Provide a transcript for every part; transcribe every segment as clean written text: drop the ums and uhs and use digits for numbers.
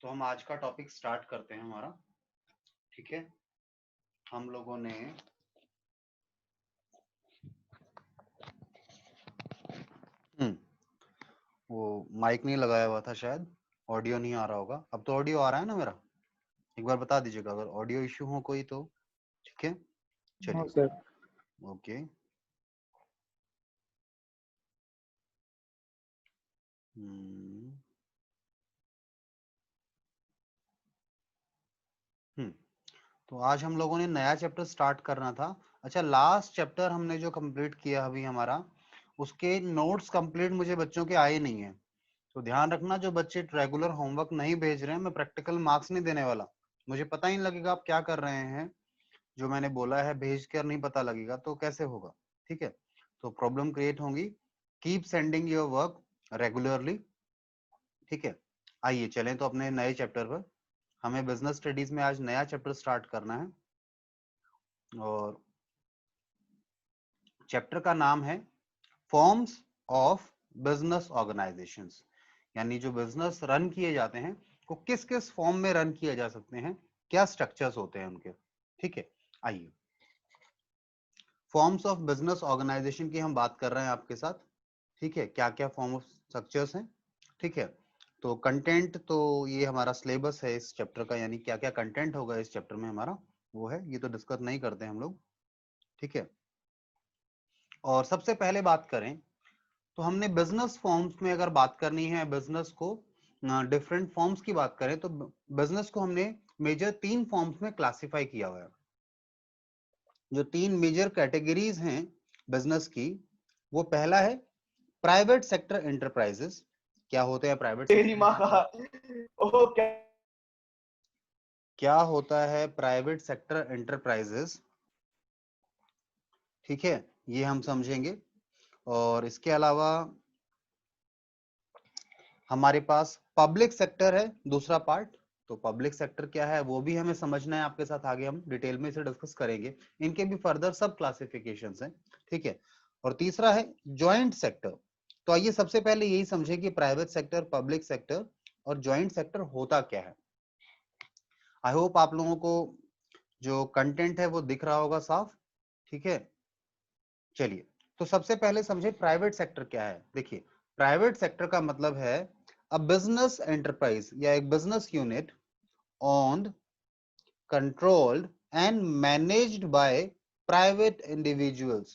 तो हम आज का टॉपिक स्टार्ट करते हैं हमारा। ठीक है, हम लोगों ने वो माइक नहीं लगाया हुआ था, शायद ऑडियो नहीं आ रहा होगा। अब तो ऑडियो आ रहा है ना मेरा? एक बार बता दीजिएगा अगर ऑडियो इश्यू हो कोई तो। ठीक है, हाँ चलिए। सर। ओके। तो आज हम लोगों ने नया चैप्टर स्टार्ट करना था। अच्छा, लास्ट चैप्टर हमने जो कंप्लीट किया अभी हमारा, उसके नोट्स कंप्लीट मुझे बच्चों के आए नहीं है। तो ध्यान रखना, जो बच्चे रेगुलर होमवर्क नहीं भेज रहे हैं, मैं प्रैक्टिकल मार्क्स नहीं देने वाला। मुझे पता ही नहीं लगेगा आप क्या कर रहे हैं। जो मैंने बोला है भेज कर नहीं पता लगेगा तो कैसे होगा? ठीक है, तो प्रॉब्लम क्रिएट होंगी। Keep sending your work regularly. ठीक है, आइए चलें तो अपने नए चैप्टर पर। हमें बिजनेस स्टडीज में आज नया चैप्टर स्टार्ट करना है और चैप्टर का नाम है फॉर्म्स ऑफ बिजनेस ऑर्गेनाइजेशंस। यानी जो बिजनेस रन किए जाते हैं वो किस किस फॉर्म में रन किए जा सकते हैं, क्या स्ट्रक्चर्स होते हैं उनके। ठीक है, आइए फॉर्म्स ऑफ बिजनेस ऑर्गेनाइजेशन की हम बात कर रहे हैं आपके साथ। ठीक है, क्या क्या फॉर्म ऑफ स्ट्रक्चर्स हैं। ठीक है, तो कंटेंट तो ये हमारा सिलेबस है इस चैप्टर का, यानी क्या क्या कंटेंट होगा इस चैप्टर में हमारा वो है, ये तो डिस्कस नहीं करते हम लोग। ठीक है, और सबसे पहले बात करें तो हमने बिजनेस फॉर्म्स में अगर बात करनी है, बिजनेस को डिफरेंट फॉर्म्स की बात करें तो बिजनेस को हमने मेजर 3 फॉर्म्स में क्लासिफाई किया हुआ है। जो 3 मेजर कैटेगरीज हैं बिजनेस की, वो पहला है प्राइवेट सेक्टर एंटरप्राइजेस। क्या होते हैं प्राइवेट तेरी माँ सेक्टर? का ओ क्या। क्या होता है प्राइवेट सेक्टर एंटरप्राइजेस? ठीक है, ये हम समझेंगे। और इसके अलावा हमारे पास पब्लिक सेक्टर है दूसरा पार्ट। तो पब्लिक सेक्टर क्या है वो भी हमें समझना है आपके साथ, आगे हम डिटेल में इसे डिस्कस करेंगे। इनके भी फर्दर सब क्लासिफिकेशंस हैं। ठीक है, और तीसरा है जॉइंट सेक्टर। तो आइए सबसे पहले यही समझे कि प्राइवेट सेक्टर, पब्लिक सेक्टर और जॉइंट सेक्टर होता क्या है। आई होप आप लोगों को जो कंटेंट है वो दिख रहा होगा साफ। ठीक है, चलिए तो सबसे पहले समझे प्राइवेट सेक्टर क्या है। देखिए, प्राइवेट सेक्टर का मतलब है अ बिजनेस एंटरप्राइज या एक business unit owned, controlled and managed by private individuals।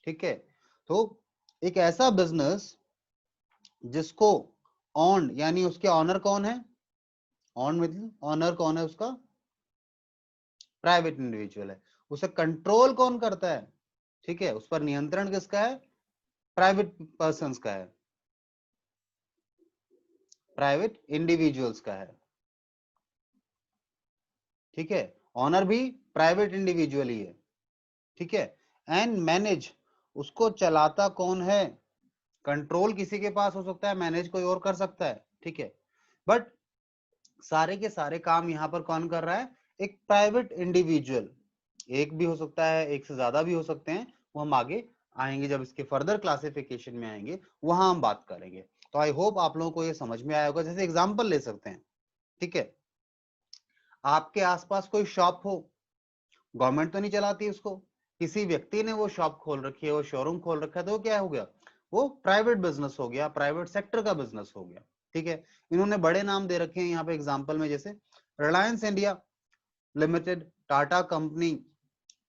ठीक है, तो एक ऐसा बिजनेस जिसको ऑन यानी उसके ऑनर कौन है, ऑन मतलब ऑनर कौन है उसका, प्राइवेट इंडिविजुअल है। उसे कंट्रोल कौन करता है? ठीक है, उस पर नियंत्रण किसका है? प्राइवेट पर्संस का है, प्राइवेट इंडिविजुअल्स का है। ठीक है, ऑनर भी प्राइवेट इंडिविजुअल ही है। ठीक है, एंड मैनेज, उसको चलाता कौन है? कंट्रोल किसी के पास हो सकता है, मैनेज कोई और कर सकता है। ठीक है, बट सारे के सारे काम यहां पर कौन कर रहा है? एक प्राइवेट इंडिविजुअल। एक भी हो सकता है, एक से ज्यादा भी हो सकते हैं, वो हम आगे आएंगे जब इसके फर्दर क्लासिफिकेशन में आएंगे, वहां हम बात करेंगे। तो आई होप आप लोगों को ये समझ में आया होगा। जैसे एग्जांपल ले सकते हैं। ठीक है, आपके आसपास कोई शॉप हो, गवर्नमेंट तो नहीं चलाती उसको, किसी व्यक्ति ने वो शॉप खोल रखी है, वो शोरूम खोल रखा है, तो वो क्या हो गया? वो प्राइवेट बिजनेस हो गया, प्राइवेट सेक्टर का बिजनेस हो गया। ठीक है, इन्होंने बड़े नाम दे रखे हैं यहाँ पे एग्जांपल में, जैसे Reliance India limited, Tata company,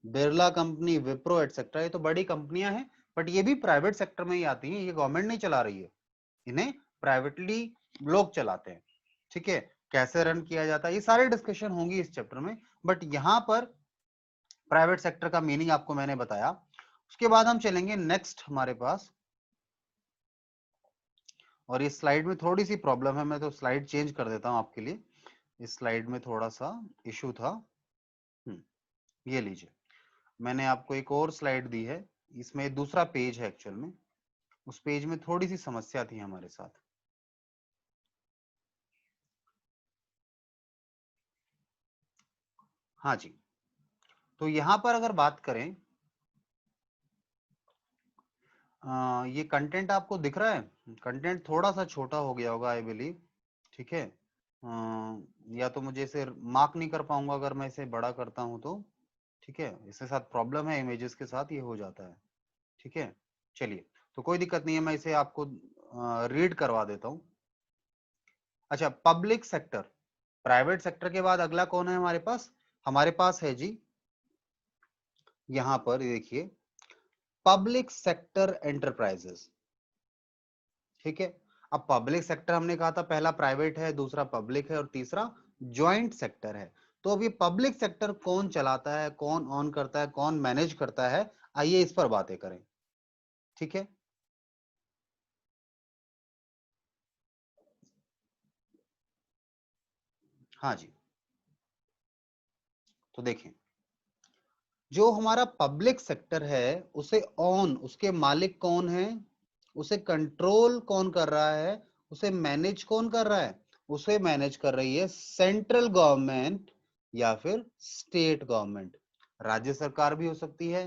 Birla company, Wipro etcetera. ये तो बड़ी कंपनियां हैं, बट ये भी प्राइवेट सेक्टर में ही आती हैं। ये गवर्नमेंट नहीं चला रही है, इन्हें प्राइवेटली लोग चलाते हैं। ठीक है, कैसे रन किया जाता है ये सारे डिस्कशन होंगी इस चैप्टर में, बट यहाँ पर प्राइवेट सेक्टर का मीनिंग आपको मैंने बताया। उसके बाद हम चलेंगे नेक्स्ट हमारे पास, और इस स्लाइड में थोड़ी सी प्रॉब्लम है, मैं तो स्लाइड चेंज कर देता हूं आपके लिए। इस स्लाइड में थोड़ा सा इशू था। ये लीजिए, मैंने आपको एक और स्लाइड दी है, इसमें दूसरा पेज है एक्चुअल में। उस पेज में थोड़ी सी समस्या थी हमारे साथ। हाँ जी, तो यहां पर अगर बात करें, ये कंटेंट आपको दिख रहा है? कंटेंट थोड़ा सा छोटा हो गया होगा आई बिलीव। ठीक है, या तो मुझे इसे मार्क नहीं कर पाऊंगा अगर मैं इसे बड़ा करता हूं तो, ठीक है, इसके साथ प्रॉब्लम है, इमेजेस के साथ ये हो जाता है, ठीक है। चलिए, तो कोई दिक्कत नहीं है, मैं इसे आपको रीड करवा देता हूं। अच्छा, पब्लिक सेक्टर, प्राइवेट सेक्टर के बाद अगला कौन है हमारे पास? हमारे पास है जी, यहां पर देखिए, पब्लिक सेक्टर एंटरप्राइजेस, ठीक है। अब पब्लिक सेक्टर हमने कहा था पहला प्राइवेट है, दूसरा पब्लिक है और तीसरा ज्वाइंट सेक्टर है। तो अभी पब्लिक सेक्टर कौन चलाता है, कौन ऑन करता है, कौन मैनेज करता है, आइए इस पर बातें करें, ठीक है। हाँ जी, तो देखें, जो हमारा पब्लिक सेक्टर है उसे ऑन, उसके मालिक कौन है, उसे कंट्रोल कौन कर रहा है, उसे मैनेज कौन कर रहा है? उसे मैनेज कर रही है सेंट्रल गवर्नमेंट या फिर स्टेट गवर्नमेंट। राज्य सरकार भी हो सकती है,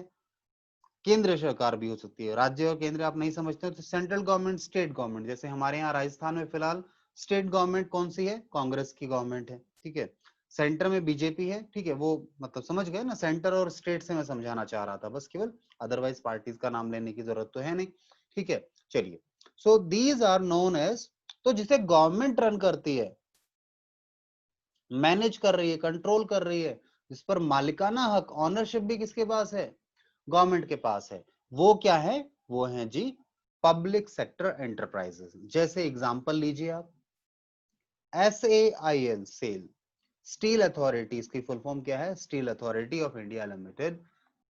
केंद्र सरकार भी हो सकती है। राज्य और केंद्र आप नहीं समझते हो तो सेंट्रल गवर्नमेंट, स्टेट गवर्नमेंट। जैसे हमारे यहाँ राजस्थान में फिलहाल स्टेट गवर्नमेंट कौन सी है? कांग्रेस की गवर्नमेंट है, ठीक है। सेंटर में बीजेपी है, ठीक है, वो मतलब समझ गए ना, सेंटर और स्टेट से मैं समझाना चाह रहा था बस केवल, अदरवाइज पार्टीज का नाम लेने की जरूरत तो है नहीं, ठीक है। चलिए, so these are known as, तो जिसे गवर्नमेंट रन करती है, मैनेज कर रही है, कंट्रोल कर रही है, जिस पर मालिकाना हक, ऑनरशिप भी किसके पास है? गवर्नमेंट के पास है, वो क्या है? वो है जी पब्लिक सेक्टर एंटरप्राइजेस। जैसे एग्जांपल लीजिए आप, SAIL, सेल, स्टील अथॉरिटी, इसकी फुल फॉर्म क्या है? Steel authority of India limited.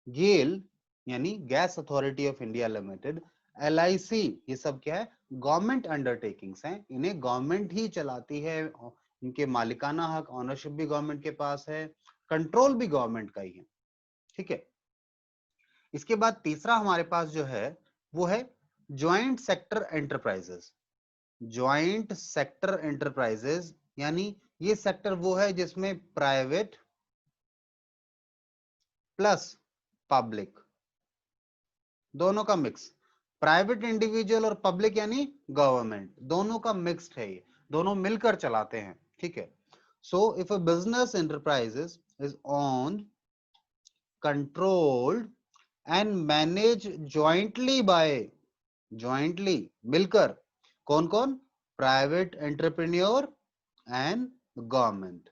GAIL यानी gas authority of India limited. LIC, ये सब क्या है? गवर्नमेंट अंडरटेकिंग्स हैं, इन्हें गवर्नमेंट ही चलाती है, इनके मालिकाना हक, ऑनरशिप भी गवर्नमेंट के पास है, कंट्रोल भी गवर्नमेंट का ही है, ठीक है। इसके बाद तीसरा हमारे पास जो है वो है joint sector enterprises. Joint sector enterprises यानी ये सेक्टर वो है जिसमें प्राइवेट प्लस पब्लिक दोनों का मिक्स, प्राइवेट इंडिविजुअल और पब्लिक यानी गवर्नमेंट, दोनों का मिक्स्ड है, ये दोनों मिलकर चलाते हैं, ठीक है। So if a business enterprises is owned, controlled and manage jointly by, jointly मिलकर, कौन कौन? प्राइवेट एंटरप्रेन्योर एंड गवर्नमेंट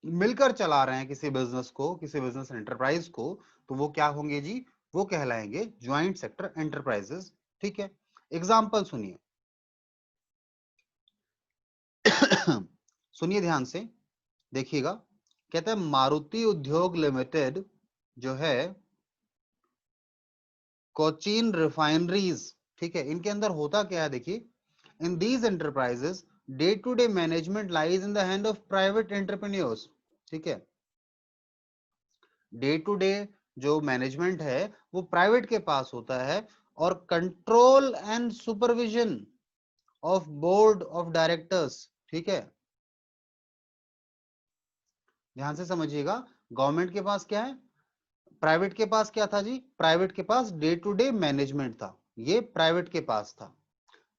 मिलकर चला रहे हैं किसी बिजनेस को, किसी बिजनेस एंटरप्राइज को, तो वो क्या होंगे जी? वो कहलाएंगे ज्वाइंट सेक्टर एंटरप्राइजेस, ठीक है। एग्जांपल सुनिए सुनिए ध्यान से, देखिएगा, कहते हैं मारुति उद्योग लिमिटेड जो है, कोचीन रिफाइनरीज, ठीक है, इनके अंदर होता क्या है देखिए, in these enterprises day to day management lies in the hand of private entrepreneurs, ठीक है। डे टू डे जो मैनेजमेंट है वो प्राइवेट के पास होता है, और control and supervision of board of directors, ठीक है, ध्यान से समझिएगा। गवर्नमेंट के पास क्या है? प्राइवेट के पास क्या था जी? प्राइवेट के पास डे टू डे मैनेजमेंट था, ये प्राइवेट के पास था।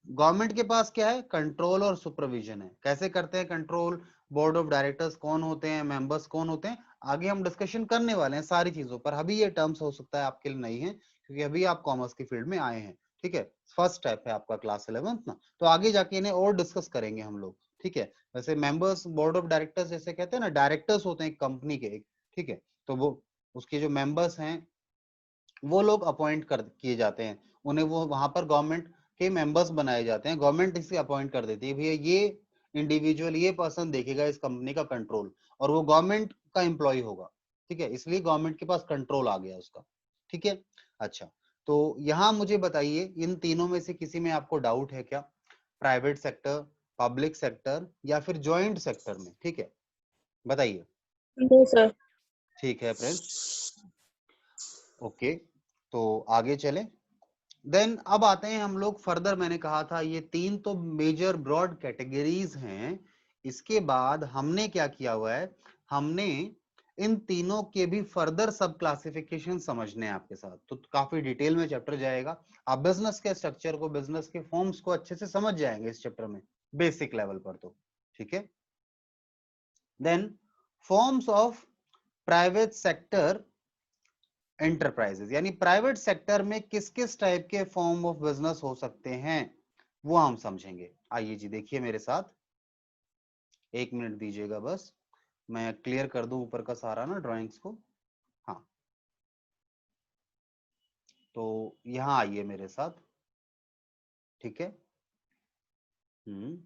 गवर्नमेंट के पास क्या है? कंट्रोल और सुपरविजन है। कैसे करते हैं कंट्रोल? बोर्ड ऑफ डायरेक्टर्स कौन होते हैं, मेंबर्स कौन होते हैं, आगे हम डिस्कशन करने वाले हैं सारी चीजों पर। अभी ये टर्म्स हो सकता है आपके लिए नहीं है क्योंकि अभी आप कॉमर्स की फील्ड में आए हैं, ठीक है, फर्स्ट स्टेप है आपका क्लास 11th ना, तो आगे जाके इन्हें और डिस्कस करेंगे हम लोग, ठीक है। वैसे मेंबर्स, बोर्ड ऑफ डायरेक्टर्स जैसे कहते हैं ना, डायरेक्टर्स होते हैं एक कंपनी के, एक, ठीक है, तो वो उसके जो मेंबर्स हैं वो लोग अपॉइंट कर किए जाते हैं, उन्हें वो वहां पर गवर्नमेंट के मेंबर्स बनाए जाते हैं, गवर्नमेंट इसे अपॉइंट कर देती है, भैया ये इंडिविजुअल, ये पर्सन देखेगा इस कंपनी का कंट्रोल, और वो गवर्नमेंट का एम्प्लॉय होगा, ठीक है, इसलिए गवर्नमेंट के पास कंट्रोल आ गया उसका, ठीक है। अच्छा, तो यहाँ मुझे बताइए इन तीनों में से किसी में आपको डाउट है क्या? प्राइवेट सेक्टर, पब्लिक सेक्टर या फिर ज्वाइंट सेक्टर में, ठीक है, बताइए। No sir. ठीक है फ्रेंड्स, ओके, तो आगे चलें। देन अब आते हैं हम लोग फर्दर, मैंने कहा था ये तीन तो मेजर ब्रॉड कैटेगरीज हैं, इसके बाद हमने क्या किया हुआ है, हमने इन तीनों के भी फर्दर सब क्लासिफिकेशन समझने हैं आपके साथ, तो काफी डिटेल में चैप्टर जाएगा, आप बिजनेस के स्ट्रक्चर को, बिजनेस के फॉर्म्स को अच्छे से समझ जाएंगे इस चैप्टर में, बेसिक लेवल पर तो, ठीक है। Then forms of private sector enterprises, यानी प्राइवेट सेक्टर में किस किस टाइप के फॉर्म ऑफ बिजनेस हो सकते हैं वो हम समझेंगे। आइए जी देखिए मेरे साथ, 1 मिनट दीजिएगा बस, मैं क्लियर कर दूं ऊपर का सारा ना ड्राइंग्स को। हाँ, तो यहाँ आइए मेरे साथ, ठीक है। हम्म,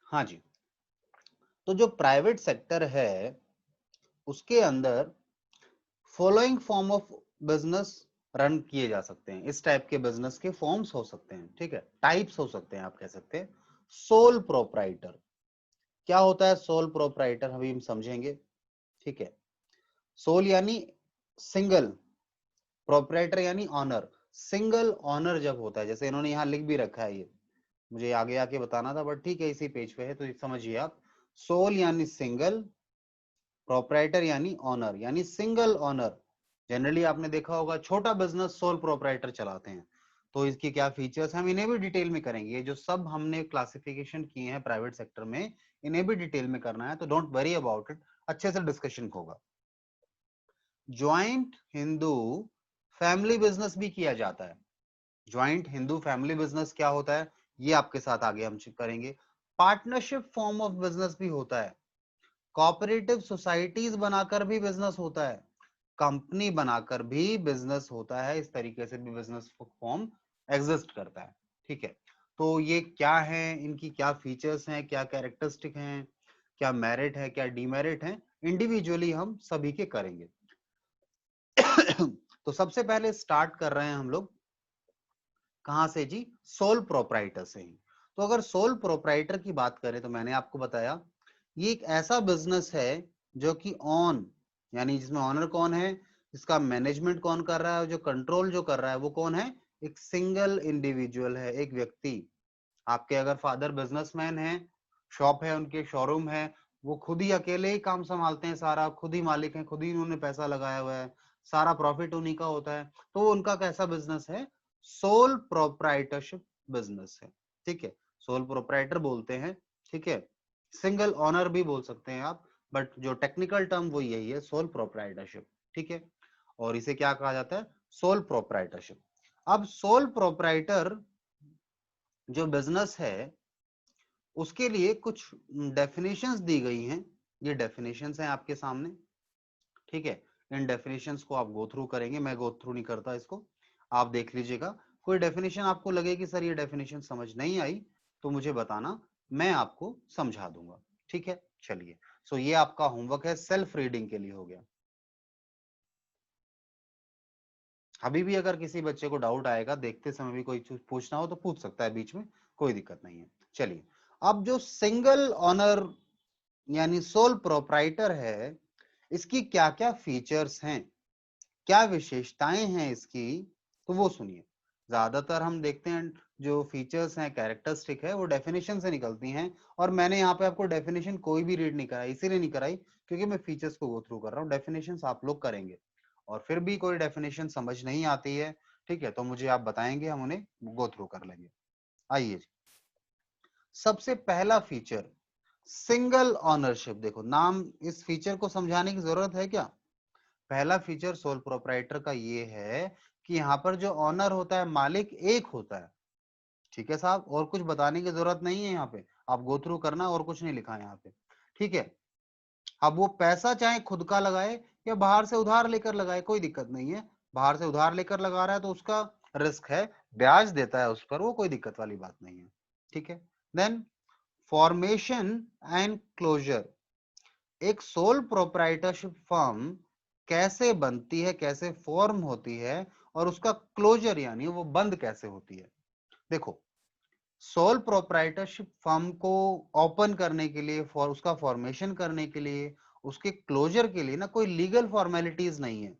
हाँ जी, तो जो प्राइवेट सेक्टर है उसके अंदर following form of business run किए जा सकते हैं। इस टाइप के बिजनेस के फॉर्म्स हो सकते हैं, ठीक है, टाइप्स हो सकते हैं, आप कह सकते हैं। सोल प्रोप्राइटर, क्या होता है सोल प्रोप्राइटर, अभी हम समझेंगे, ठीक है। सोल यानी सिंगल, प्रोप्राइटर यानी ऑनर। सिंगल ऑनर जब होता है, जैसे इन्होंने यहाँ लिख भी रखा है, ये मुझे आगे आके बताना था बट ठीक है इसी पेज पे है तो समझिए आप। सोल यानी सिंगल, प्रोप्राइटर यानी ऑनर, यानी सिंगल ऑनर। जनरली आपने देखा होगा छोटा बिजनेस सोल प्रोप्राइटर चलाते हैं। तो इसकी क्या फीचर्स, हम इन्हें भी डिटेल में करेंगे। ये जो सब हमने क्लासिफिकेशन किए हैं प्राइवेट सेक्टर में, इन्हें भी डिटेल में करना है, तो डोंट वरी अबाउट इट, अच्छे से डिस्कशन होगा। ज्वाइंट हिंदू फैमिली बिजनेस भी किया जाता है। ज्वाइंट हिंदू फैमिली बिजनेस क्या होता है ये आपके साथ आगे हम करेंगे। पार्टनरशिप फॉर्म ऑफ बिजनेस भी होता है। कोऑपरेटिव सोसाइटीज बनाकर भी बिजनेस होता है। कंपनी बनाकर भी बिजनेस होता है। इस तरीके से भी बिजनेस फॉर्म एग्जिस्ट करता है, ठीक है। तो ये क्या है, इनकी क्या फीचर्स हैं, क्या कैरेक्टरिस्टिक हैं, क्या मेरिट है, क्या डीमेरिट है, इंडिविजुअली हम सभी के करेंगे। तो सबसे पहले स्टार्ट कर रहे हैं हम लोग कहां से जी, सोल प्रोप्राइटर से ही। तो अगर सोल प्रोप्राइटर की बात करें तो मैंने आपको बताया ये एक ऐसा बिजनेस है जो कि ऑन, यानी जिसमें ऑनर कौन है, इसका मैनेजमेंट कौन कर रहा है, जो कंट्रोल जो कर रहा है वो कौन है, एक सिंगल इंडिविजुअल है, एक व्यक्ति। आपके अगर फादर बिजनेसमैन है, शॉप है उनके, शोरूम है, वो खुद ही अकेले ही काम संभालते हैं, सारा खुद ही मालिक है, खुद ही उन्होंने पैसा लगाया हुआ है, सारा प्रॉफिट उन्हीं का होता है। तो उनका कैसा बिजनेस है, सोल प्रोप्राइटरशिप बिजनेस है, ठीक है। सोल प्रोप्राइटर बोलते हैं, ठीक है, सिंगल ऑनर भी बोल सकते हैं आप, बट जो टेक्निकल टर्म वो यही है, सोल प्रोप्राइटरशिप, ठीक है। और इसे क्या कहा जाता है, सोल प्रोप्राइटरशिप। अब सोल प्रोप्राइटर जो बिजनेस है उसके लिए कुछ डेफिनेशंस दी गई हैं। ये डेफिनेशंस हैं आपके सामने, ठीक है। इन डेफिनेशंस को आप गो थ्रू करेंगे, मैं गो थ्रू नहीं करता इसको, आप देख लीजिएगा। कोई डेफिनेशन आपको लगे कि सर ये डेफिनेशन समझ नहीं आई तो मुझे बताना, मैं आपको समझा दूंगा, ठीक है। चलिए, सो ये आपका होमवर्क है, सेल्फ रीडिंग के लिए हो गया। अभी भी अगर किसी बच्चे को डाउट आएगा, देखते समय भी कोई चीज पूछना हो तो पूछ सकता है बीच में, कोई दिक्कत नहीं है। चलिए, अब जो सिंगल ऑनर यानी सोल प्रोप्राइटर है, इसकी क्या क्या फीचर्स हैं, क्या विशेषताएं हैं इसकी, तो वो सुनिए। ज्यादातर हम देखते हैं जो फीचर्स हैं, कैरेक्टरिस्टिक है, वो डेफिनेशन से निकलती हैं। और मैंने यहाँ पे आपको डेफिनेशन कोई भी रीड नहीं कराई, इसीलिए नहीं कराई क्योंकि मैं फीचर्स को गो थ्रू कर रहा हूँ, डेफिनेशन आप लोग करेंगे। और फिर भी कोई डेफिनेशन समझ नहीं आती है, ठीक है, तो मुझे आप बताएंगे, हम उन्हें गो थ्रू कर लेंगे। आइए, सबसे पहला फीचर सिंगल ऑनरशिप। देखो नाम, इस फीचर को समझाने की जरूरत है क्या। पहला फीचर सोल प्रोप्राइटर का ये है कि यहाँ पर जो ऑनर होता है, मालिक एक होता है, ठीक है साहब, और कुछ बताने की जरूरत नहीं है यहाँ पे, आप गो थ्रू करना, और कुछ नहीं लिखा है यहाँ पे, ठीक है। अब वो पैसा चाहे खुद का लगाए या बाहर से उधार लेकर लगाए, कोई दिक्कत नहीं है। बाहर से उधार लेकर लगा रहा है तो उसका रिस्क है, ब्याज देता है उस पर, वो कोई दिक्कत वाली बात नहीं है, ठीक है। Then formation and closure. एक सोल प्रोप्राइटरशिप फर्म कैसे बनती है, कैसे फॉर्म होती है, और उसका क्लोजर यानी वो बंद कैसे होती है। देखो, सोल प्रोप्राइटरशिप फर्म को ओपन करने के लिए, फॉर उसका फॉर्मेशन करने के लिए, उसके क्लोजर के लिए ना कोई लीगल फॉर्मेलिटीज नहीं है,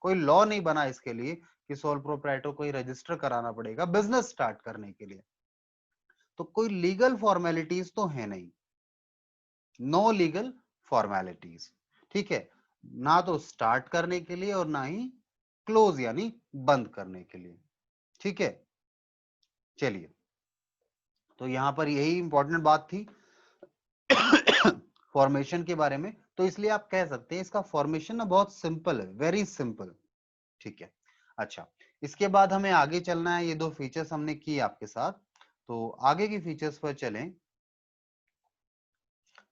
कोई लॉ नहीं बना इसके लिए कि सोल प्रोप्राइटर को ही रजिस्टर कराना पड़ेगा बिजनेस स्टार्ट करने के लिए। तो कोई लीगल फॉर्मेलिटीज तो है नहीं, नो लीगल फॉर्मेलिटीज, ठीक है, ना तो स्टार्ट करने के लिए और ना ही क्लोज यानी बंद करने के लिए। ठीक है, चलिए, तो यहां पर यही इंपॉर्टेंट बात थी फॉर्मेशन के बारे में। तो इसलिए आप कह सकते हैं इसका फॉर्मेशन ना बहुत सिंपल है, वेरी सिंपल। ठीक है, अच्छा, इसके बाद हमें आगे चलना है। ये दो फीचर्स हमने किए आपके साथ, तो आगे की फीचर्स पर चलें।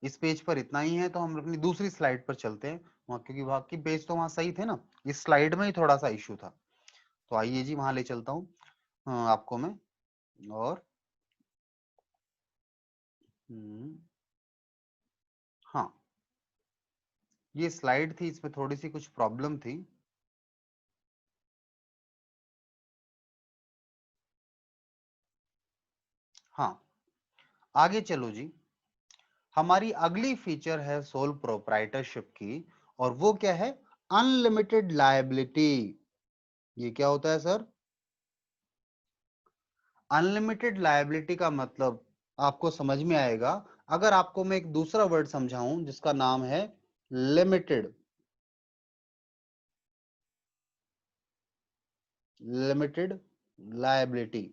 इस पेज पर इतना ही है, तो हम अपनी दूसरी स्लाइड पर चलते हैं वहां, क्योंकि वहां की पेज तो वहां सही थे ना, इस स्लाइड में ही थोड़ा सा इश्यू था। तो आइए जी, वहां ले चलता हूँ आपको मैं। और हाँ, ये स्लाइड थी, इसमें थोड़ी सी कुछ प्रॉब्लम थी। हाँ, आगे चलो जी। हमारी अगली फीचर है सोल प्रोप्राइटरशिप की, और वो क्या है? Unlimited liability. ये क्या होता है सर? अनलिमिटेड लायबिलिटी का मतलब आपको समझ में आएगा अगर आपको मैं एक दूसरा वर्ड समझाऊं जिसका नाम है लिमिटेड। Limited liability.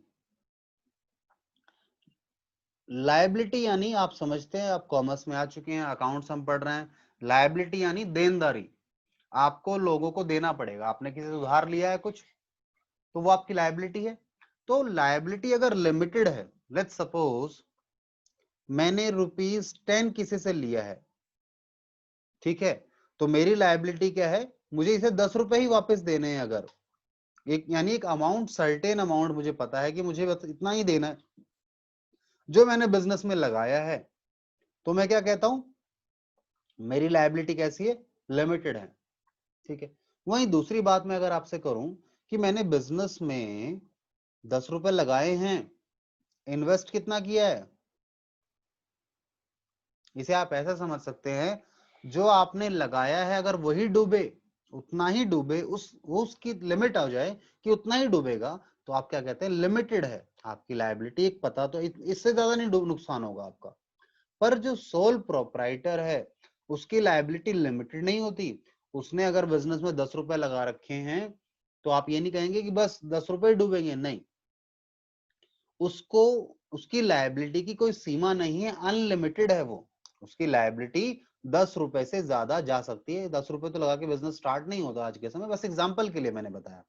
लायबिलिटी यानी आप समझते हैं, आप कॉमर्स में आ चुके हैं, अकाउंट्स हम पढ़ रहे हैं। लायबिलिटी यानी देनदारी, आपको लोगों को देना पड़ेगा। आपने किसी से उधार लिया है कुछ, तो वो आपकी लायबिलिटी है। तो लायबिलिटी अगर लिमिटेड है, लेट्स सपोज मैंने ₹10 किसी से लिया है, ठीक है, तो मेरी लायबिलिटी क्या है? मुझे इसे ₹10 ही वापस देने हैं। अगर एक यानी एक अमाउंट, सर्टेन अमाउंट मुझे पता है कि मुझे बस इतना ही देना है जो मैंने बिजनेस में लगाया है, तो मैं क्या कहता हूं? मेरी लायबिलिटी कैसी है? लिमिटेड है। ठीक है, वहीं दूसरी बात मैं अगर आपसे करूं कि मैंने बिजनेस में ₹10 लगाए हैं, इन्वेस्ट कितना किया है? इसे आप ऐसा समझ सकते हैं, जो आपने लगाया है अगर वही डूबे, उतना ही डूबे, उसकी लिमिट आ जाए कि उतना ही डूबेगा, तो आप क्या कहते हैं? लिमिटेड है आपकी लायबिलिटी। एक पता तो इससे ज्यादा नहीं नुकसान होगा आपका। पर जो सोल प्रोप्राइटर है, उसकी लायबिलिटी लिमिटेड नहीं होती। उसने अगर बिजनेस में ₹10 लगा रखे हैं, तो आप ये नहीं कहेंगे कि बस ₹10 डूबेंगे, नहीं। उसको, उसकी लायबिलिटी की कोई सीमा नहीं है, अनलिमिटेड है वो। उसकी लायबिलिटी ₹10 से ज्यादा जा सकती है। ₹10 तो लगा के बिजनेस स्टार्ट नहीं होता आज के समय, बस एग्जांपल के लिए मैंने बताया।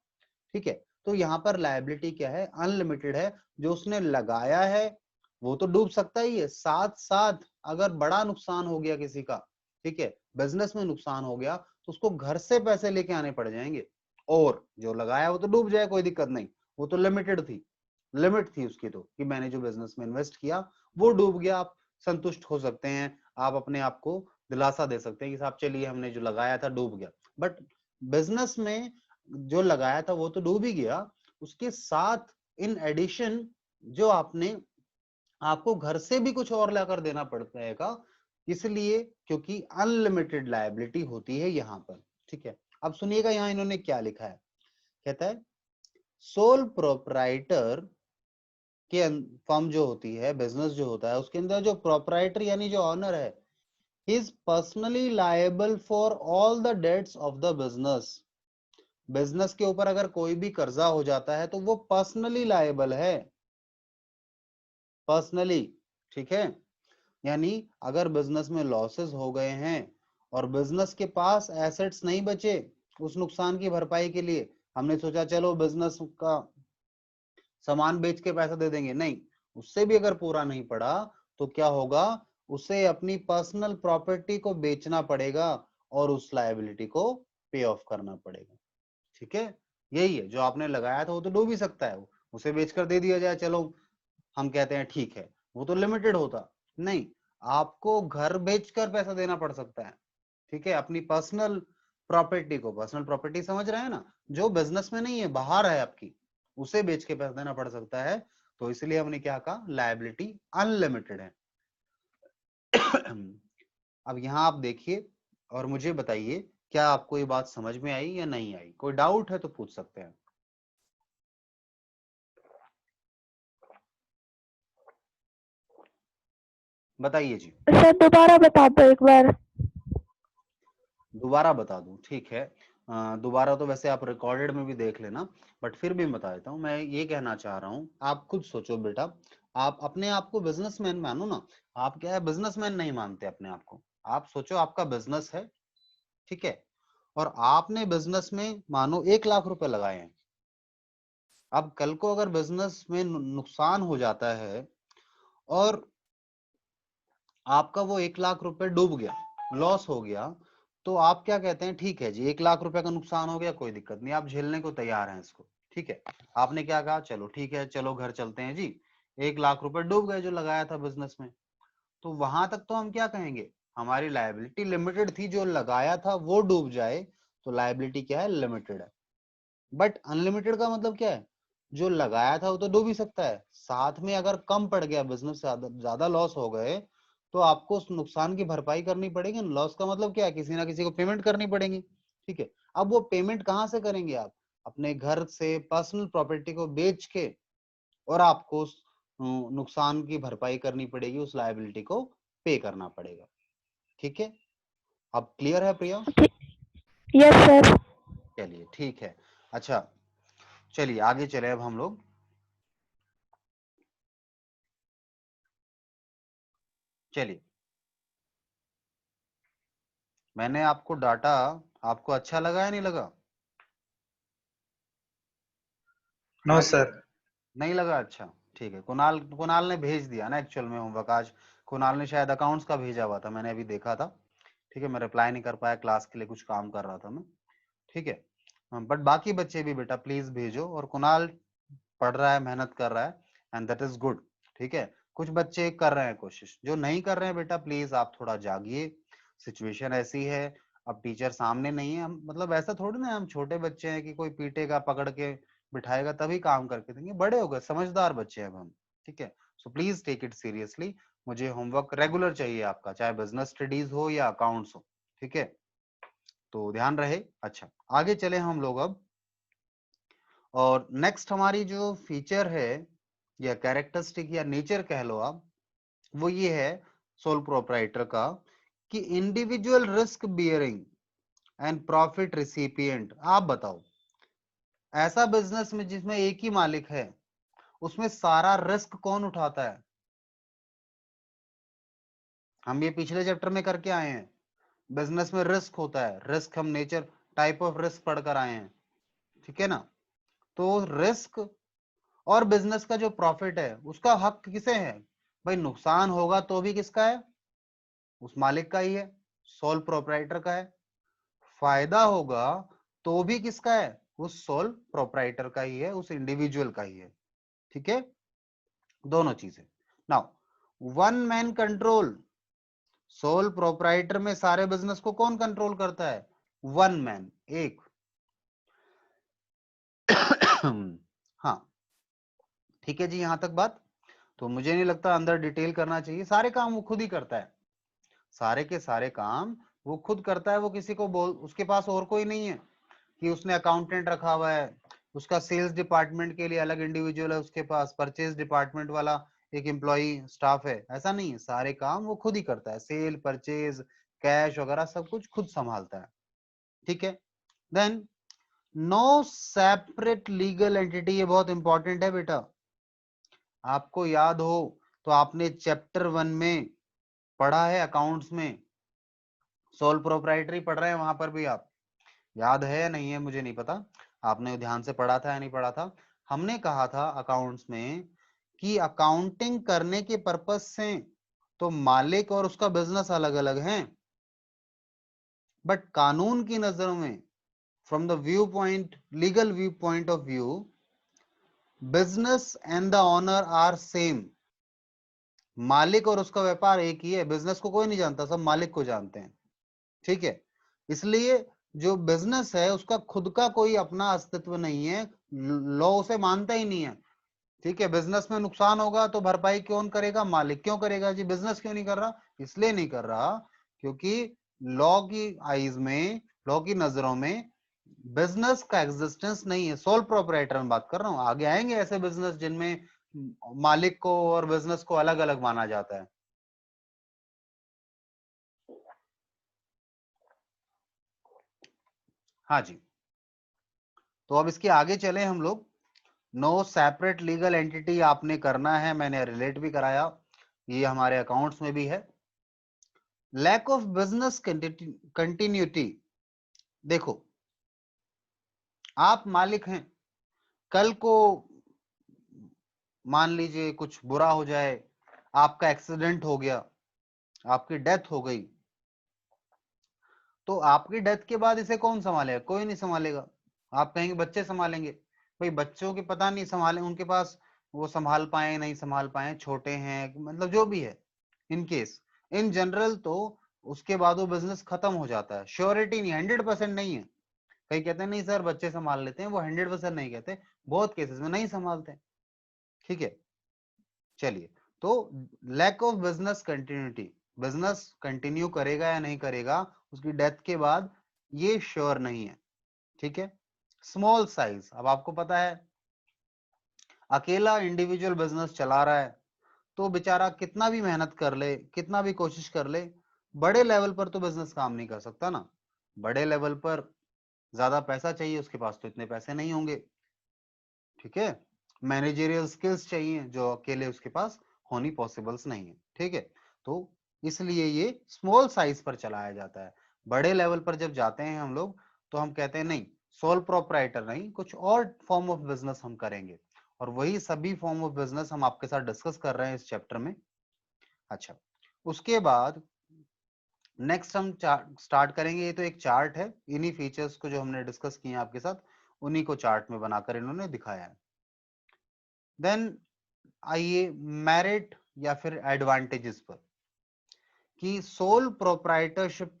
ठीक है, तो यहाँ पर लायबिलिटी क्या है? अनलिमिटेड है। जो उसने लगाया है वो तो डूब सकता ही है, साथ साथ अगर बड़ा नुकसान हो गया किसी का, ठीक है, बिजनेस में नुकसान हो गया, तो उसको घर से पैसे लेके आने पड़ जाएंगे, और जो लगाया वो तो डूब जाए, कोई दिक्कत नहीं। वो तो लिमिटेड थी, लिमिट थी उसकी, तो कि मैंने जो बिजनेस में इन्वेस्ट किया वो डूब गया। आप संतुष्ट हो सकते हैं, आप अपने आप को दिलासा दे सकते हैं कि साहब चलिए, हमने जो लगाया था डूब गया। बट बिजनेस में जो लगाया था वो तो डूब ही गया, उसके साथ इन एडिशन जो आपने, आपको घर से भी कुछ और लाकर देना पड़ेगा, इसलिए क्योंकि अनलिमिटेड लायबिलिटी होती है यहाँ पर। ठीक है, अब सुनिएगा यहाँ इन्होंने क्या लिखा है। कहता है सोल प्रोप्राइटर के फर्म जो होती है, बिजनेस जो होता है, उसके अंदर जो प्रोप्राइटर यानी जो ऑनर है, is personally liable for all the debts of the business. Business के ऊपर अगर कोई भी कर्जा हो जाता है तो वो पर्सनली लायबल है, पर्सनली। ठीक है, यानी अगर बिजनेस में लॉसेस हो गए हैं और बिजनेस के पास एसेट्स नहीं बचे उस नुकसान की भरपाई के लिए, हमने सोचा चलो बिजनेस का सामान बेच के पैसा दे देंगे, नहीं, उससे भी अगर पूरा नहीं पड़ा, तो क्या होगा? उसे अपनी पर्सनल प्रॉपर्टी को बेचना पड़ेगा और उस लायबिलिटी को पे ऑफ करना पड़ेगा। ठीक है, यही है, जो आपने लगाया था वो तो डूब ही सकता है, उसे बेचकर दे दिया जाए, चलो हम कहते हैं ठीक है, वो तो लिमिटेड होता। नहीं, आपको घर बेचकर पैसा देना पड़ सकता है। ठीक है, अपनी पर्सनल प्रॉपर्टी को, पर्सनल प्रॉपर्टी समझ रहे हैं ना, जो बिजनेस में नहीं है, बाहर है आपकी, उसे बेच के पैसा देना पड़ सकता है। तो इसलिए हमने क्या कहा? लायबिलिटी अनलिमिटेड है। अब यहाँ आप देखिए और मुझे बताइए, क्या आपको ये बात समझ में आई या नहीं आई? कोई डाउट है तो पूछ सकते हैं, बताइए जी। सर दोबारा बता दो एक बार। दोबारा बता दूं, ठीक है। दोबारा तो वैसे आप रिकॉर्डेड में भी देख लेना, बट फिर भी बता देता हूँ। मैं ये कहना चाह रहा हूँ, आप खुद सोचो बेटा, आप अपने आप को बिजनेसमैन मानो ना। आप क्या है, बिजनेसमैन नहीं मानते अपने आप को। आप सोचो आपका बिजनेस है, ठीक है, और आपने बिजनेस में मानो 1 लाख रुपए लगाए हैं। अब कल को अगर बिजनेस में नुकसान हो जाता है और आपका वो 1 लाख रुपए डूब गया, लॉस हो गया, तो आप क्या कहते हैं, ठीक है जी 1 लाख रुपए का नुकसान हो गया, कोई दिक्कत नहीं, आप झेलने को तैयार हैं इसको, ठीक है। आपने क्या कहा, चलो ठीक है, चलो घर चलते हैं जी, 1 लाख रुपए डूब गए जो लगाया था बिजनेस में। तो वहां तक तो हम क्या कहेंगे, हमारी लायबिलिटी लिमिटेड थी, जो लगाया था वो डूब जाए तो लायबिलिटी क्या है, लिमिटेड है। बट अनलिमिटेड का मतलब क्या है, जो लगाया था वो तो डूब ही सकता है, साथ में अगर कम पड़ गया बिजनेस, ज्यादा लॉस हो गए, तो आपको उस नुकसान की भरपाई करनी पड़ेगी। लॉस का मतलब क्या है, किसी ना किसी को पेमेंट करनी पड़ेगी, ठीक है। अब वो पेमेंट कहाँ से करेंगे आप, अपने घर से पर्सनल प्रॉपर्टी को बेच के, और आपको उस नुकसान की भरपाई करनी पड़ेगी, उस लायबिलिटी को पे करना पड़ेगा, ठीक है। अब क्लियर है प्रिया? Yes sir. चलिए ठीक है। अच्छा, चलिए आगे चले अब हम लोग। चलिए, मैंने आपको डाटा, आपको अच्छा लगा या नहीं लगा? नो लग सर। नहीं लगा? अच्छा ठीक है। कुणाल कुणाल ने भेज दिया ना एक्चुअल में होमवर्क आज। कुणाल ने शायद अकाउंट्स का भेजा हुआ था, मैंने अभी देखा था, ठीक है। मैं रिप्लाई नहीं कर पाया, क्लास के लिए कुछ काम कर रहा था मैं, ठीक है। बट बाकी बच्चे भी बेटा प्लीज भेजो, और कुणाल पढ़ रहा है, मेहनत कर रहा है, एंड दैट इज गुड, ठीक है। कुछ बच्चे कर रहे हैं कोशिश, जो नहीं कर रहे हैं बेटा प्लीज आप थोड़ा जागिए, सिचुएशन ऐसी है। अब टीचर सामने नहीं है, हम मतलब ऐसा थोड़ी ना हम छोटे बच्चे हैं कि कोई पीटेगा पकड़ के बिठाएगा तभी काम करके देंगे, बड़े हो गए, समझदार बच्चे हैं अब हम, ठीक है। So please take it seriously, मुझे होमवर्क रेगुलर चाहिए आपका, चाहे बिजनेस स्टडीज हो या अकाउंट्स हो, ठीक है। तो ध्यान रहे। अच्छा, आगे चले हम लोग अब, और नेक्स्ट हमारी जो फीचर है या कैरेक्टरिस्टिक या नेचर कह लो आप, वो ये है सोल प्रोप्राइटर का, कि individual risk bearing and profit recipient. आप बताओ, ऐसा बिजनेस में जिसमें एक ही मालिक है, उसमें सारा रिस्क कौन उठाता है? हम ये पिछले चैप्टर में करके आए हैं, बिजनेस में रिस्क होता है, रिस्क हम नेचर टाइप ऑफ रिस्क पढ़कर आए हैं, ठीक है ना। तो रिस्क और बिजनेस का जो प्रॉफिट है उसका हक किसे है? भाई नुकसान होगा तो भी किसका है? उस मालिक का ही है, सोल प्रोप्राइटर का है। फायदा होगा तो भी किसका है? उस सोल प्रोप्राइटर का ही है, उस इंडिविजुअल का ही है, ठीक है। दोनों चीजें। Now one man control, sole proprietor में सारे बिजनेस को कौन कंट्रोल करता है? वन मैन, एक। हाँ, ठीक है जी, यहां तक बात। तो मुझे नहीं लगता अंदर डिटेल करना चाहिए, सारे काम वो खुद ही करता है, सारे के सारे काम वो खुद करता है। वो किसी को बोल, उसके पास और कोई नहीं है कि उसने अकाउंटेंट रखा हुआ है, उसका सेल्स डिपार्टमेंट के लिए अलग इंडिविजुअल है, उसके पास परचेज डिपार्टमेंट वाला एक एम्प्लॉई स्टाफ है, ऐसा नहीं है। सारे काम वो खुद ही करता है, सेल, परचेज, कैश वगैरह सब कुछ खुद संभालता है, ठीक है। Then no separate legal entity, ये बहुत इंपॉर्टेंट है बेटा। आपको याद हो तो आपने चैप्टर 1 में पढ़ा है, अकाउंट्स में सोल प्रोप्राइटरी पढ़ रहे हैं, वहां पर भी आप याद है या नहीं है मुझे नहीं पता, आपने ध्यान से पढ़ा था या नहीं पढ़ा था। हमने कहा था अकाउंट्स में कि अकाउंटिंग करने के पर्पस से तो मालिक और उसका बिजनेस अलग अलग हैं, बट कानून की नजरों में, from the view point, legal view point of view, business and the owner are same. मालिक और उसका व्यापार एक ही है, बिजनेस को कोई नहीं जानता, सब मालिक को जानते हैं, ठीक है। इसलिए जो बिजनेस है उसका खुद का कोई अपना अस्तित्व नहीं है, लॉ उसे मानता ही नहीं है, ठीक है। बिजनेस में नुकसान होगा तो भरपाई कौन करेगा? मालिक। क्यों करेगा जी? बिजनेस क्यों नहीं कर रहा? इसलिए नहीं कर रहा क्योंकि लॉ की आईज में, लॉ की नजरों में बिजनेस का एग्जिस्टेंस नहीं है। सोल प्रोप्राइटर में बात कर रहा हूं, आगे आएंगे ऐसे बिजनेस जिनमें मालिक को और बिजनेस को अलग अलग माना जाता है। हाँ जी, तो अब इसके आगे चले हम लोग। नो सेपरेट लीगल एंटिटी आपने करना है, मैंने रिलेट भी कराया, ये हमारे अकाउंट्स में भी है। लैक ऑफ बिजनेस कंटिन्यूटी, देखो आप मालिक हैं, कल को मान लीजिए कुछ बुरा हो जाए, आपका एक्सीडेंट हो गया, आपकी डेथ हो गई, तो आपकी डेथ के बाद इसे कौन संभालेगा? कोई नहीं संभालेगा। आप कहेंगे बच्चे संभालेंगे, भाई बच्चों के पता नहीं संभाले, उनके पास वो संभाल पाए नहीं संभाल पाए, छोटे हैं, मतलब जो भी है, इन केस इन जनरल तो उसके बाद वो बिजनेस खत्म हो जाता है। श्योरिटी नहीं, 100% नहीं है। कई कहते हैं नहीं सर बच्चे संभाल लेते हैं, वो 100% नहीं कहते, बहुत केसेस में नहीं संभालते। ठीक है, चलिए, तो lack of business continuity, business continue करेगा या नहीं करेगा उसकी डेथ के बाद, ये श्योर नहीं है। ठीक है, स्मॉल साइज, अब आपको पता है अकेला इंडिविजुअल बिजनेस चला रहा है तो बेचारा कितना भी मेहनत कर ले, कितना भी कोशिश कर ले, बड़े लेवल पर तो बिजनेस काम नहीं कर सकता ना। बड़े लेवल पर ज्यादा पैसा चाहिए, उसके पास तो इतने पैसे नहीं होंगे। ठीक है, मैनेजरियल स्किल्स चाहिए जो अकेले उसके पास होनी पॉसिबल्स नहीं है। ठीक है, तो इसलिए ये स्मॉल साइज पर चलाया जाता है। बड़े लेवल पर जब जाते हैं हम लोग तो हम कहते हैं नहीं, सोल प्रोप्राइटर नहीं, कुछ और फॉर्म ऑफ बिजनेस हम करेंगे, और वही सभी फॉर्म ऑफ बिजनेस हम आपके साथ डिस्कस कर रहे हैं इस चैप्टर में। अच्छा, उसके बाद नेक्स्ट हम स्टार्ट करेंगे। ये तो एक चार्ट है, इन्हीं फीचर्स को जो हमने डिस्कस किए हैं आपके साथ, उन्हीं को चार्ट में बनाकर इन्होंने दिखाया है। देन आइए मेरिट या फिर एडवांटेजेस पर, कि सोल प्रोप्राइटरशिप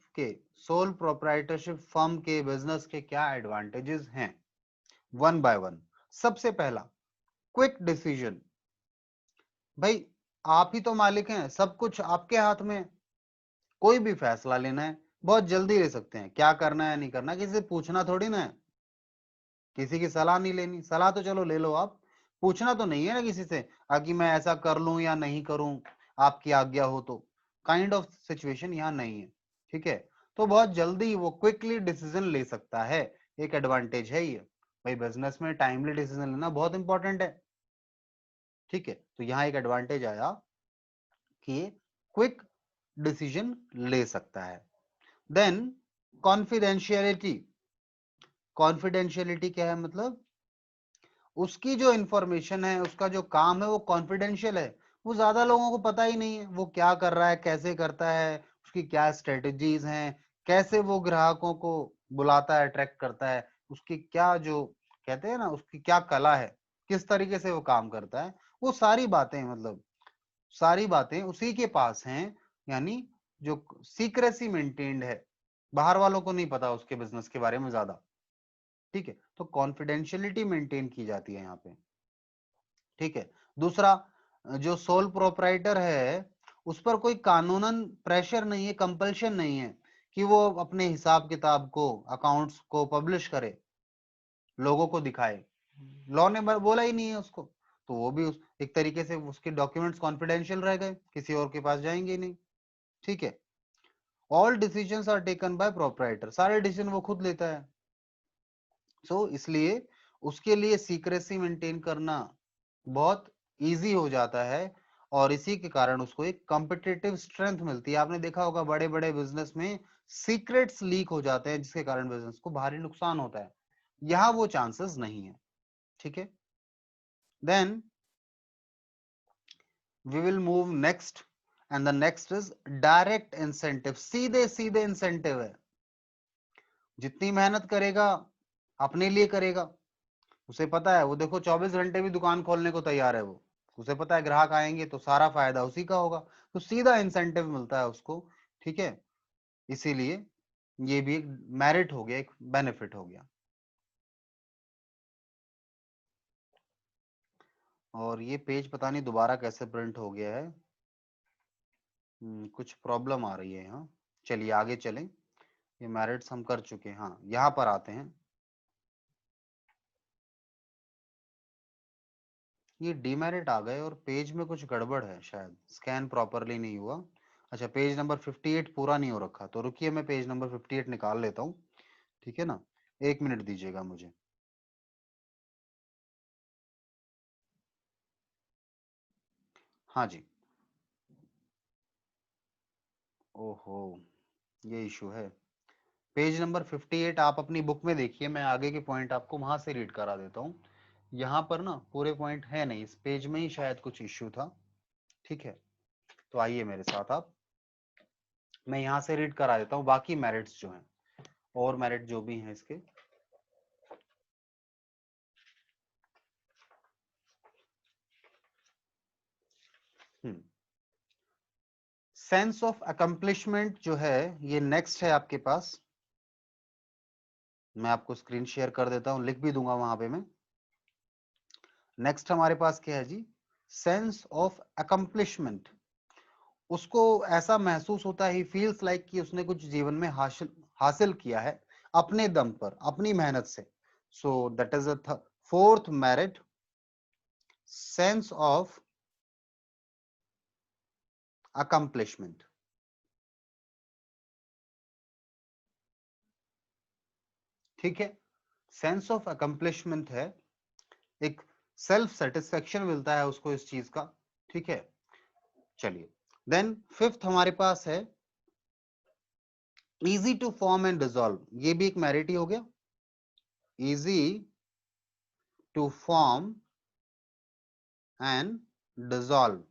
फर्म के बिजनेस के क्या एडवांटेजेस हैं, वन बाय वन। सबसे पहला, क्विक डिसीजन। भाई आप ही तो मालिक हैं, सब कुछ आपके हाथ में, कोई भी फैसला लेना है बहुत जल्दी ले सकते हैं, क्या करना है नहीं करना किसी से पूछना थोड़ी ना है, किसी की सलाह नहीं लेनी। सलाह तो चलो ले लो, आप पूछना तो नहीं है ना किसी से कि मैं ऐसा कर लूं या नहीं करूं, आपकी आज्ञा हो तो, काइंड ऑफ सिचुएशन यहाँ नहीं है। ठीक है, तो बहुत जल्दी वो क्विकली डिसीजन ले सकता है, एक एडवांटेज है ये। भाई बिजनेस में टाइमली डिसीजन लेना बहुत इंपॉर्टेंट है। ठीक है, तो यहाँ एक एडवांटेज आया कि ये क्विक डिसीजन ले सकता है। देन कॉन्फिडेंशियलिटी, कॉन्फिडेंशियलिटी क्या है? मतलब उसकी जो इंफॉर्मेशन है, उसका जो काम है वो कॉन्फिडेंशियल है, वो ज्यादा लोगों को पता ही नहीं है वो क्या कर रहा है, कैसे करता है, उसकी क्या स्ट्रेटजीज हैं, कैसे वो ग्राहकों को बुलाता है, अट्रैक्ट करता है, उसकी क्या जो कहते हैं ना उसकी क्या कला है, किस तरीके से वो काम करता है, वो सारी बातें, मतलब सारी बातें उसी के पास हैं। यानी जो सीक्रेसी मेंटेन्ड है, बाहर वालों को नहीं पता उसके बिजनेस के बारे में ज्यादा। ठीक है, तो कॉन्फिडेंशियलिटी मेंटेन की जाती है यहाँ पे। ठीक है, दूसरा, जो सोल प्रोप्राइटर है उस पर कोई कानूनन प्रेशर नहीं है, कंपल्शन नहीं है कि वो अपने हिसाब किताब को, अकाउंट्स को पब्लिश करे, लोगों को दिखाए। लॉ ने बोला ही नहीं है उसको, तो वो भी एक तरीके से उसके डॉक्यूमेंट्स कॉन्फिडेंशियल रह गए, किसी और के पास जाएंगे ही नहीं। ठीक है, all decisions are taken by proprietor, सारे डिसीजन वो खुद लेता है। सो इसलिए उसके लिए सीक्रेसी मेंटेन करना बहुत इजी हो जाता है, और इसी के कारण उसको एक कॉम्पिटिटिव स्ट्रेंथ मिलती है। आपने देखा होगा बड़े बड़े बिजनेस में सीक्रेट्स लीक हो जाते हैं, जिसके कारण बिजनेस को भारी नुकसान होता है, यहाँ वो चांसेस नहीं है। ठीक है, then we will move next, and the next is direct incentive, सीधे सीधे इंसेंटिव है। जितनी मेहनत करेगा अपने लिए करेगा, उसे पता है, वो देखो 24 घंटे भी दुकान खोलने को तैयार है वो, उसे पता है ग्राहक आएंगे तो सारा फायदा उसी का होगा, तो सीधा इंसेंटिव मिलता है उसको। ठीक है, इसीलिए ये भी एक मेरिट हो गया, एक बेनिफिट हो गया। और ये पेज पता नहीं दोबारा कैसे प्रिंट हो गया है, कुछ प्रॉब्लम आ रही है यहाँ। चलिए आगे चलें, ये मेरिट्स हम कर चुके हैं, हाँ यहाँ पर आते हैं। ये डीमेरिट आ गए और पेज में कुछ गड़बड़ है, शायद स्कैन प्रॉपरली नहीं हुआ। अच्छा, पेज नंबर 58 पूरा नहीं हो रखा, तो रुकिए मैं पेज नंबर 58 निकाल लेता हूँ। ठीक है ना, एक मिनट दीजिएगा मुझे। हाँ जी, ओहो ये इशू है। पेज नंबर 58 आप अपनी बुक में देखिए, मैं आगे के पॉइंट आपको वहां से रीड करा देता हूँ। यहाँ पर ना पूरे पॉइंट है नहीं, इस पेज में ही शायद कुछ इश्यू था। ठीक है, तो आइए मेरे साथ आप, मैं यहाँ से रीड करा देता हूँ बाकी मेरिट्स जो हैं, और मेरिट जो भी हैं इसके। सेंस ऑफ अकम्प्लिशमेंट जो है ये नेक्स्ट है आपके पास। मैं आपको स्क्रीन शेयर कर देता हूं, लिख भी दूंगा वहां पे मैं। नेक्स्ट हमारे पास क्या है जी, सेंस ऑफ अकम्प्लिशमेंट। उसको ऐसा महसूस होता है, ही फील्स लाइक कि उसने कुछ जीवन में हासिल किया है अपने दम पर, अपनी मेहनत से। So that is a fourth merit, sense of accomplishment. ठीक है, सेंस ऑफ अकम्प्लिशमेंट है, एक सेल्फ सेटिस्फेक्शन मिलता है उसको इस चीज का। ठीक है, चलिए देन फिफ्थ हमारे पास है easy to form and dissolve. ये भी एक मेरिट ही हो गया, easy to form and dissolve.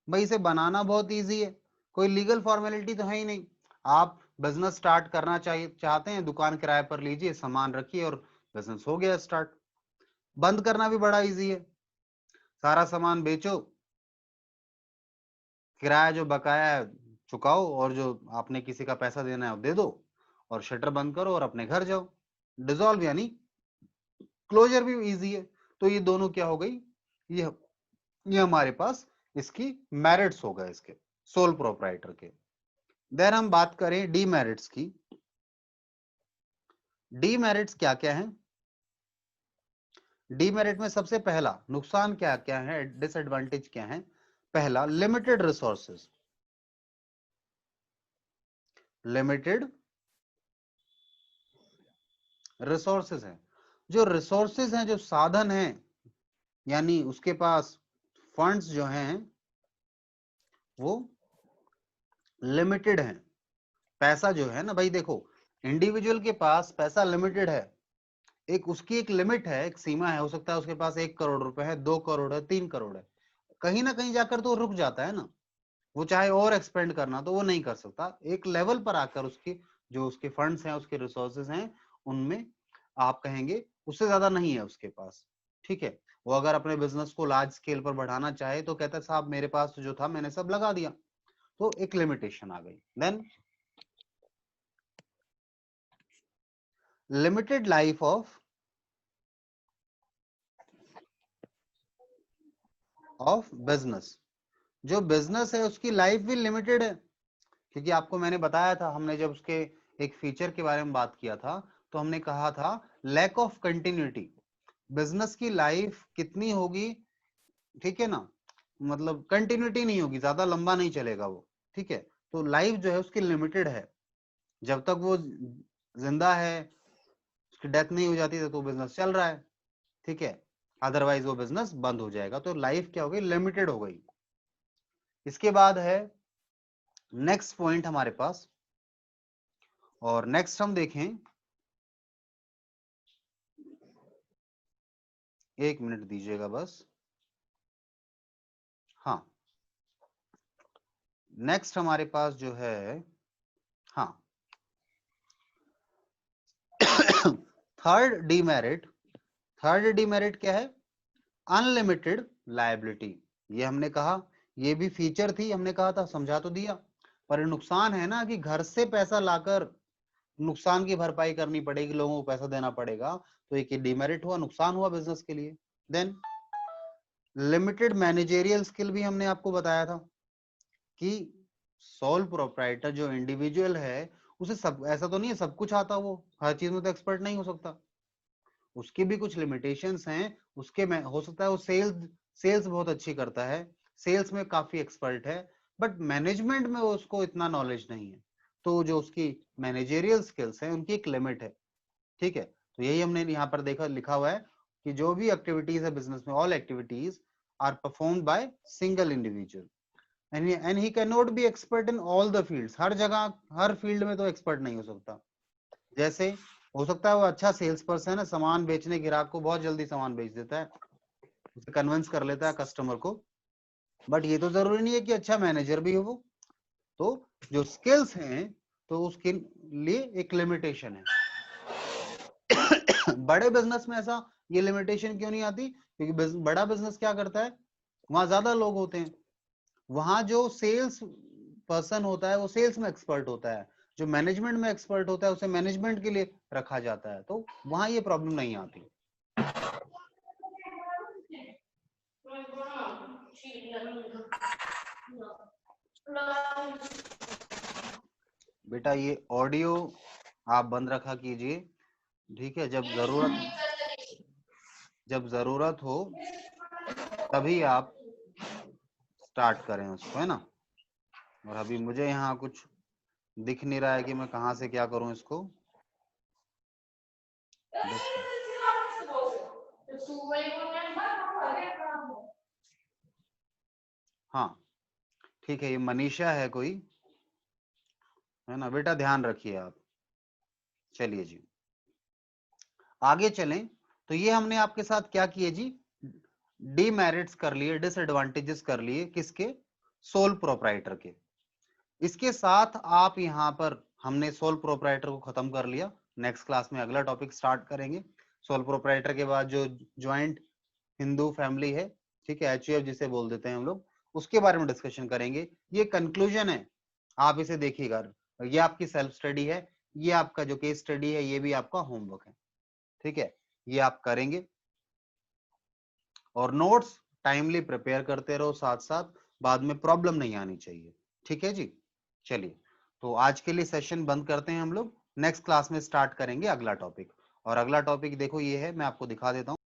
भाई इसे बनाना बहुत इजी है, कोई लीगल फॉर्मेलिटी तो है ही नहीं। आप बिजनेस स्टार्ट करना चाहिए चाहते हैं, दुकान किराए पर लीजिए, सामान रखिए और बिजनेस हो गया स्टार्ट। बंद करना भी बड़ा इजी है, सारा सामान बेचो, किराया जो बकाया है चुकाओ, और जो आपने किसी का पैसा देना है वो दे दो, और शटर बंद करो और अपने घर जाओ। डिसॉल्व यानी क्लोजर भी इजी है। तो ये दोनों क्या हो गई, ये हमारे पास इसकी मेरिट्स हो गए इसके, सोल प्रोप्राइटर के। देन हम बात करें डीमेरिट्स की। डीमेरिट्स क्या क्या हैं? डीमेरिट में सबसे पहला नुकसान क्या क्या है, डिसएडवांटेज क्या है? पहला, लिमिटेड रिसोर्सेज। लिमिटेड रिसोर्सेज हैं, जो रिसोर्सेज हैं, जो साधन हैं, यानी उसके पास फंड्स जो हैं वो लिमिटेड हैं। पैसा जो है ना भाई, देखो इंडिविजुअल के पास पैसा लिमिटेड है, एक उसकी एक लिमिट है, एक सीमा है। हो सकता है उसके पास 1 करोड़ रुपए है, 2 करोड़ है, 3 करोड़ है, कहीं ना कहीं जाकर तो रुक जाता है ना। वो चाहे और एक्सपेंड करना तो वो नहीं कर सकता, एक लेवल पर आकर उसकी जो उसके फंड्स हैं, उसके रिसोर्सेज हैं, उनमें आप कहेंगे उससे ज्यादा नहीं है उसके पास। ठीक है, वो अगर अपने बिजनेस को लार्ज स्केल पर बढ़ाना चाहे तो कहता है साहब मेरे पास जो था मैंने सब लगा दिया, तो एक लिमिटेशन आ गई। Then limited life of business. जो बिजनेस है उसकी लाइफ भी लिमिटेड है, क्योंकि आपको मैंने बताया था, हमने जब उसके एक फीचर के बारे में बात किया था तो हमने कहा था लैक ऑफ कंटिन्यूटी। बिजनेस की लाइफ कितनी होगी, ठीक है ना, मतलब कंटिन्यूटी नहीं होगी, ज्यादा लंबा नहीं चलेगा वो। ठीक है, तो लाइफ जो है उसकी लिमिटेड है, जब तक वो जिंदा है, उसकी डेथ नहीं हो जाती तो बिजनेस चल रहा है। ठीक है, अदरवाइज वो बिजनेस बंद हो जाएगा। तो लाइफ क्या हो गई, लिमिटेड हो गई। इसके बाद है नेक्स्ट पॉइंट हमारे पास, और नेक्स्ट हम देखें, एक मिनट दीजिएगा बस। हाँ, नेक्स्ट हमारे पास जो है, हाँ थर्ड डीमेरिट। थर्ड डीमेरिट क्या है, अनलिमिटेड लायबिलिटी। ये हमने कहा, ये भी फीचर थी, हमने कहा था, समझा तो दिया, पर नुकसान है ना कि घर से पैसा लाकर नुकसान की भरपाई करनी पड़ेगी, लोगों को पैसा देना पड़ेगा, तो एक डीमेरिट हुआ, नुकसान हुआ बिजनेस के लिए। देन लिमिटेड मैनेजेरियल स्किल भी हमने आपको बताया था कि सोल प्रोप्राइटर जो इंडिविजुअल है उसे सब ऐसा तो नहीं है सब कुछ आता, वो हर चीज में तो एक्सपर्ट नहीं हो सकता, उसकी भी कुछ लिमिटेशंस हैं। उसके में हो सकता है वो सेल्स बहुत अच्छी करता है, सेल्स में काफी एक्सपर्ट है, बट मैनेजमेंट में उसको इतना नॉलेज नहीं है, तो जो उसकी मैनेजेरियल स्किल्स हैं उनकी एक लिमिट है, ठीक है। तो यही हमने यहाँ पर देखा लिखा हुआ है कि जो भी एक्टिविटीज है बिजनेस में, all activities are performed by single individual and he can not be expert in all the fields. हर जगह हर फील्ड में तो एक्सपर्ट नहीं हो सकता। जैसे हो सकता है वो अच्छा सेल्स पर्सन है, सामान बेचने, ग्राहक को बहुत जल्दी सामान बेच देता है, उसे कन्विंस कर लेता है कस्टमर को, बट ये तो जरूरी नहीं है कि अच्छा मैनेजर भी हो वो। तो जो स्किल्स हैं तो उसके लिए एक लिमिटेशन है। बड़े बिजनेस में ऐसा ये लिमिटेशन क्यों नहीं आती? क्योंकि बड़ा बिजनेस क्या करता है, वहां ज्यादा लोग होते हैं, वहां जो सेल्स पर्सन होता है वो सेल्स में एक्सपर्ट होता है, जो मैनेजमेंट में एक्सपर्ट होता है उसे मैनेजमेंट के लिए रखा जाता है, तो वहां ये प्रॉब्लम नहीं आती। बेटा ये ऑडियो आप बंद रखा कीजिए, ठीक है। जब जरूरत हो तभी आप स्टार्ट करें उसको, है ना। और अभी मुझे यहाँ कुछ दिख नहीं रहा है कि मैं कहाँ से क्या करूं इसको। हाँ ठीक है, ये मनीषा है कोई, है ना बेटा, ध्यान रखिए आप। चलिए जी आगे चलें। तो ये हमने आपके साथ क्या किए जी, डीमेरिट्स कर लिए, डिसएडवांटेजेस कर लिए, किसके? सोल प्रोप्राइटर के। इसके साथ आप यहाँ पर हमने सोल प्रोप्राइटर को खत्म कर लिया। नेक्स्ट क्लास में अगला टॉपिक स्टार्ट करेंगे। सोल प्रोप्राइटर के बाद जो ज्वाइंट हिंदू फैमिली है, ठीक है, एचयूएफ जिसे बोल देते हैं हम लोग, उसके बारे में डिस्कशन करेंगे। ये कंक्लूजन है, आप इसे देखिएगा। ये आपकी सेल्फ स्टडी है, ये आपका जो केस स्टडी है, ये भी आपका होमवर्क है, ठीक है। ये आप करेंगे और नोट्स टाइमली प्रिपेयर करते रहो, साथ साथ बाद में प्रॉब्लम नहीं आनी चाहिए, ठीक है जी। चलिए तो आज के लिए सेशन बंद करते हैं हम लोग, नेक्स्ट क्लास में स्टार्ट करेंगे अगला टॉपिक। और अगला टॉपिक देखो ये है, मैं आपको दिखा देता हूँ।